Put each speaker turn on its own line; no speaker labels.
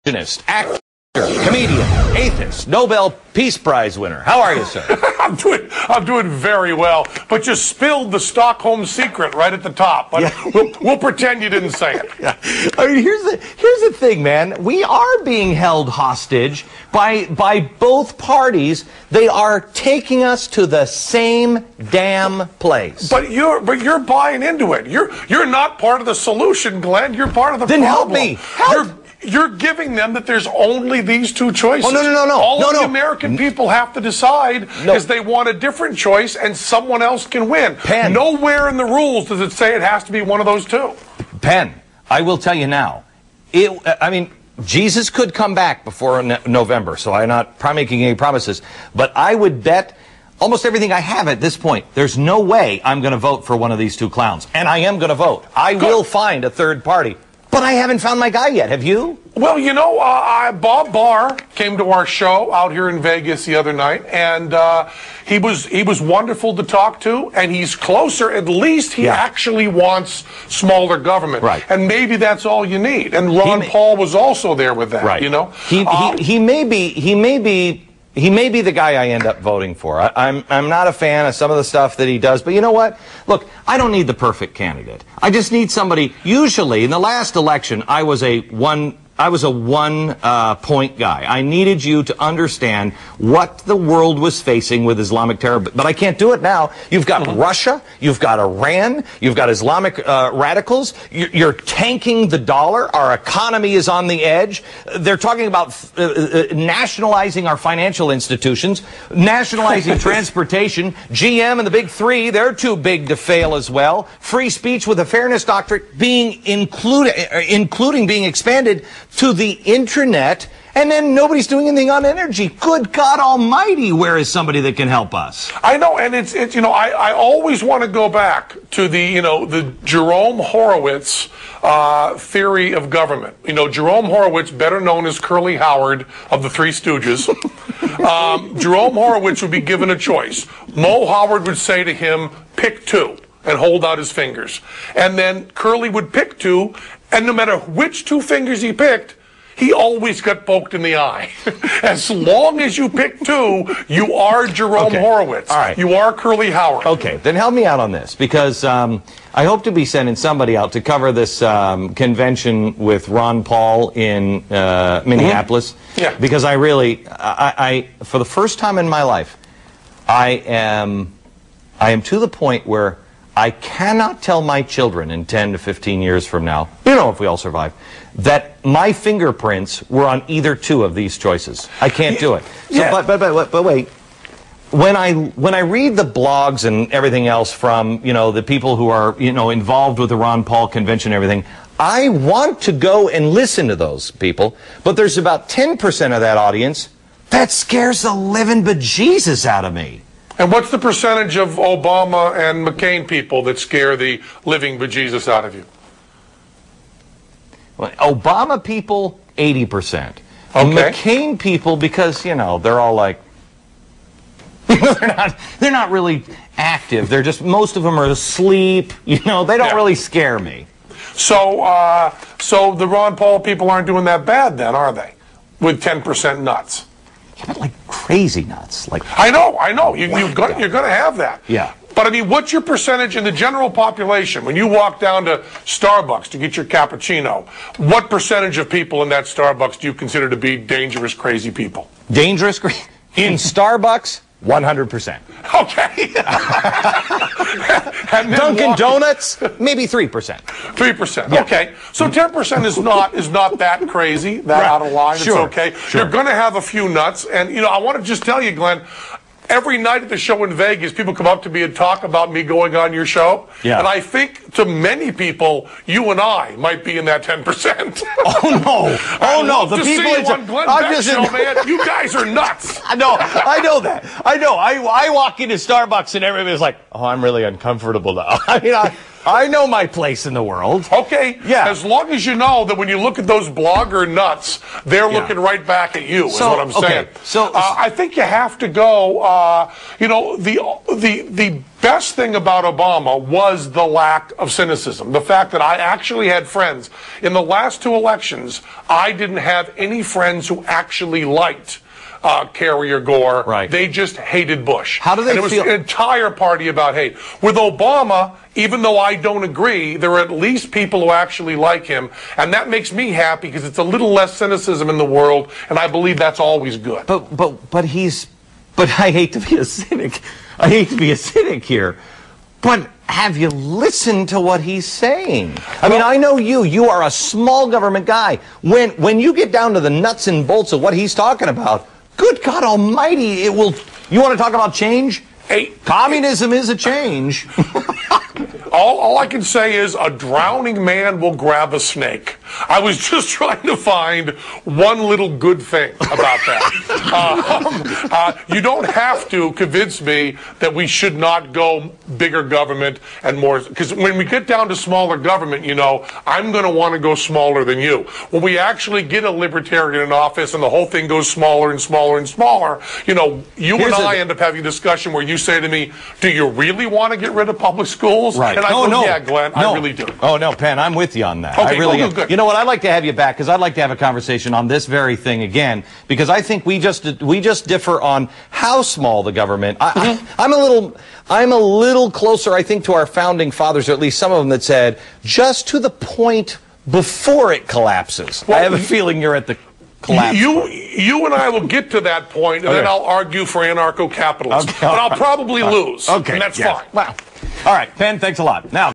Actor, comedian, atheist, Nobel Peace Prize winner. How are you, sir?
I'm doing very well. But you spilled the Stockholm secret right at the top. But yeah. we'll pretend you didn't say it.
Yeah. I mean, here's the thing, man. We are being held hostage by both parties. They are taking us to the same damn place.
But you're buying into it. You're not part of the solution, Glenn. You're part of the
problem.
Then
help me.
You're giving them that there's only these two choices.
Oh, no.
All of the American people have to decide is they want a different choice and someone else can win.
Penn.
Nowhere in the rules does it say it has to be one of those two.
Penn, I will tell you now. I mean, Jesus could come back before November, so I'm not making any promises. But I would bet almost everything I have at this point, there's no way I'm going to vote for one of these two clowns. And I am going to vote. I will find a third party. But I haven't found my guy yet. Have you?
Well, you know, Bob Barr came to our show out here in Vegas the other night, and he was wonderful to talk to, and he's closer. At least he actually wants smaller government,
right? And
maybe that's all you need. And Ron Paul was also there with that,
right?
You know,
he may be the guy I end up voting for. I'm not a fan of some of the stuff that he does, but you know what? Look, I don't need the perfect candidate. I just need somebody. Usually, in the last election, I was a one point guy. I needed you to understand what the world was facing with Islamic terror, but I can't do it now. You've got Russia, you've got Iran, you've got Islamic radicals. You're tanking the dollar. Our economy is on the edge. They're talking about nationalizing our financial institutions, nationalizing transportation. GM and the big three, they're too big to fail as well. Free speech with a fairness doctrine being including being expanded to the internet, and then nobody's doing anything on energy. Good God Almighty, where is somebody that can help us?
I know, and it's you know, I always want to go back to the Jerome Horowitz theory of government. You know, Jerome Horowitz, better known as Curly Howard of the Three Stooges. Jerome Horowitz would be given a choice. Mo Howard would say to him, pick two, and hold out his fingers. And then Curly would pick two, and no matter which two fingers he picked, he always got poked in the eye. As long as you pick two, you are Jerome Horowitz.
All right.
You are Curly Howard.
Okay, then help me out on this, because I hope to be sending somebody out to cover this convention with Ron Paul in Minneapolis.
Yeah.
Because I really, for the first time in my life, I am to the point where I cannot tell my children in 10 to 15 years from now, you know, if we all survive, that my fingerprints were on either two of these choices. I can't do it. So,
yeah.
But wait. When I read the blogs and everything else from, you know, the people who are, you know, involved with the Ron Paul convention and everything, I want to go and listen to those people, but there's about 10% of that audience that scares the living bejesus out of me.
And what's the percentage of Obama and McCain people that scare the living bejesus out of you?
Well, Obama people, 80%.
Okay.
McCain people, because, you know, they're all like, they're not really active. They're just, most of them are asleep. You know, they don't really scare me.
So, so the Ron Paul people aren't doing that bad then, are they? With 10% nuts.
Yeah, but like crazy nuts. Like
I know. You're going to have that.
Yeah.
But I mean, what's your percentage in the general population when you walk down to Starbucks to get your cappuccino? What percentage of people in that Starbucks do you consider to be dangerous, crazy people?
Dangerous, in Starbucks, 100%.
Okay.
Dunkin' Donuts, maybe 3%.
3%.
Yeah.
Okay. So 10% is not that crazy, that out of line.
Sure.
It's okay.
Sure.
You're going to have a few nuts, and you know, I want to just tell you, Glenn. Every night at the show in Vegas, people come up to me and talk about me going on your show.
Yeah.
And I think to many people, you and I might be in that 10%.
Oh, no. Oh, no. The people
on Glenn Beck show, man. You guys are nuts.
I know that. I know. I walk into Starbucks and everybody's like, oh, I'm really uncomfortable now. I mean, I know my place in the world.
Okay,
yeah.
As long as you know that when you look at those blogger nuts, they're looking right back at you, is what I'm saying.
Okay. So
I think you have to go, you know, the best thing about Obama was the lack of cynicism. The fact that I actually had friends. In the last 2 elections, I didn't have any friends who actually liked Kerry or Gore.
Right.
They just hated Bush.
How do they
feel? It was an entire party about hate. With Obama, even though I don't agree, there are at least people who actually like him, and that makes me happy because it's a little less cynicism in the world, and I believe that's always good.
But I hate to be a cynic. I hate to be a cynic here. But have you listened to what he's saying? I mean, I know you are a small government guy. When you get down to the nuts and bolts of what he's talking about, good God Almighty, you want to talk about change?
Hey,
communism is a change.
All I can say is a drowning man will grab a snake. I was just trying to find one little good thing about that. You don't have to convince me that we should not go bigger government and more, because when we get down to smaller government, you know, I'm going to want to go smaller than you. When we actually get a libertarian in office and the whole thing goes smaller and smaller and smaller, you know, I end up having a discussion where you say to me, do you really want to get rid of public schools?
Right.
And I go, yeah, Glenn, I really do.
Oh, no, Penn, I'm with you on that.
Okay,
I really am.
good.
You know what? I'd like to have you back because I'd like to have a conversation on this very thing again because I think we just differ on how small the government. I'm a little closer, I think, to our founding fathers, or at least some of them that said just to the point before it collapses. Well, I have a feeling you're at the collapse.
You and I will get to that point, and then I'll argue for anarcho-capitalism.
Okay,
but I'll probably lose.
Okay,
and that's
yes.
fine.
Wow. All right, Penn, thanks a lot. Now.